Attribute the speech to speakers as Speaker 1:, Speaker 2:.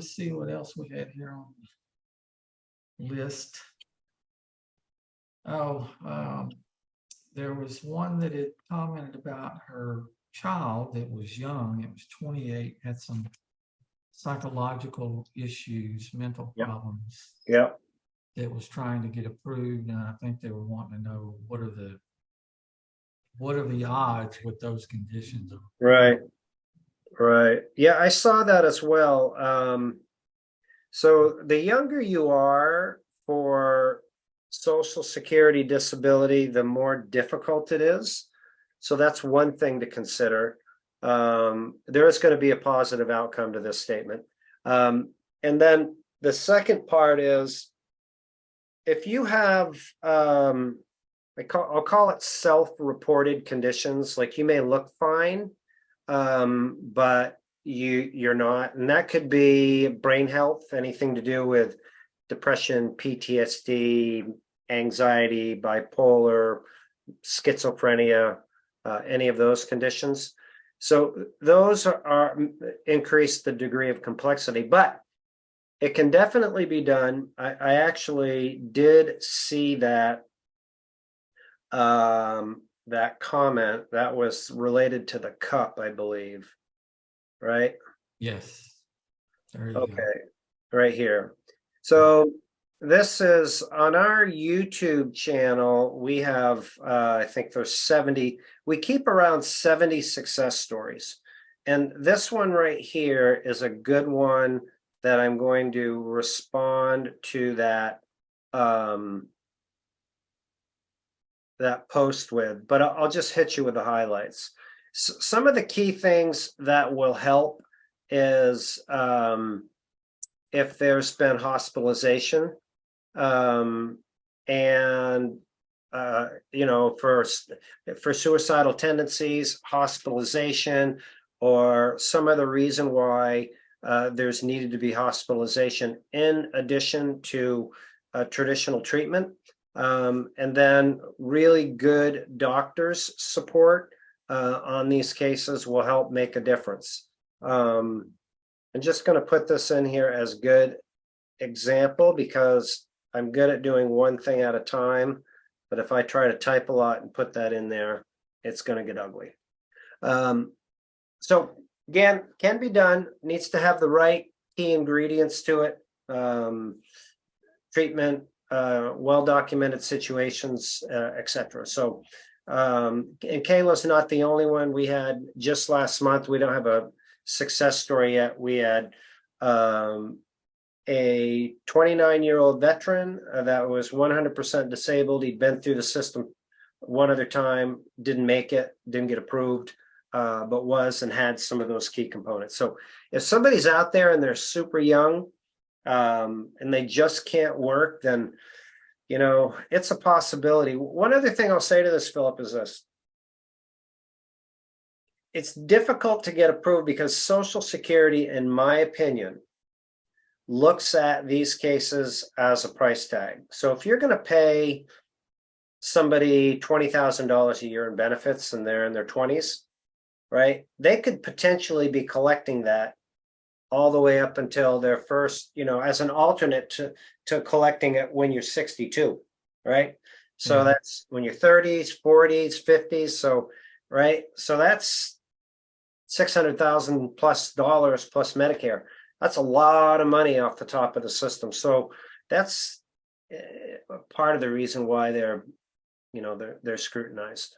Speaker 1: see what else we had here on the list. Oh, there was one that had commented about her child that was young. It was 28, had some psychological issues, mental
Speaker 2: Yep.
Speaker 1: problems.
Speaker 2: Yeah.
Speaker 1: That was trying to get approved, and I think they were wanting to know what are the odds with those conditions.
Speaker 2: Right. Right. Yeah, I saw that as well. So the younger you are for Social Security disability, the more difficult it is. So that's one thing to consider. There is going to be a positive outcome to this statement. And then the second part is if you have, I'll call it self-reported conditions, like you may look fine, but you're not, and that could be brain health, anything to do with depression, PTSD, anxiety, bipolar, schizophrenia, any of those conditions. So those are increase the degree of complexity, but it can definitely be done. I actually did see that that comment that was related to the cup, I believe, right?
Speaker 1: Yes. There you go.
Speaker 2: Okay, right here. So this is on our YouTube channel. We have, I think there's 70, we keep around 70 success stories. And this one right here is a good one that I'm going to respond to that that post with, but I'll just hit you with the highlights. Some of the key things that will help is if there's been hospitalization, and you know, for suicidal tendencies, hospitalization, or some other reason why there's needed to be hospitalization in addition to traditional treatment. And then really good doctors support on these cases will help make a difference. I'm just going to put this in here as good example because I'm good at doing one thing at a time. But if I try to type a lot and put that in there, it's going to get ugly. So again, can be done, needs to have the right key ingredients to it. Treatment, well-documented situations, etc. So, and Kayla's not the only one. We had just last month, we don't have a success story yet. We had a 29-year-old veteran that was 100% disabled. He'd been through the system one other time, didn't make it, didn't get approved, but was and had some of those key components. So if somebody's out there and they're super young, and they just can't work, then, you know, it's a possibility. One other thing I'll say to this, Philip, is this. It's difficult to get approved because Social Security, in my opinion, looks at these cases as a price tag. So if you're going to pay somebody $20,000 a year in benefits and they're in their 20s, right, they could potentially be collecting that all the way up until their first, you know, as an alternate to collecting it when you're 62, right? So that's when you're 30s, 40s, 50s. So, right. So that's $600,000 plus Medicare. That's a lot of money off the top of the system. So that's part of the reason why they're, you know, they're scrutinized.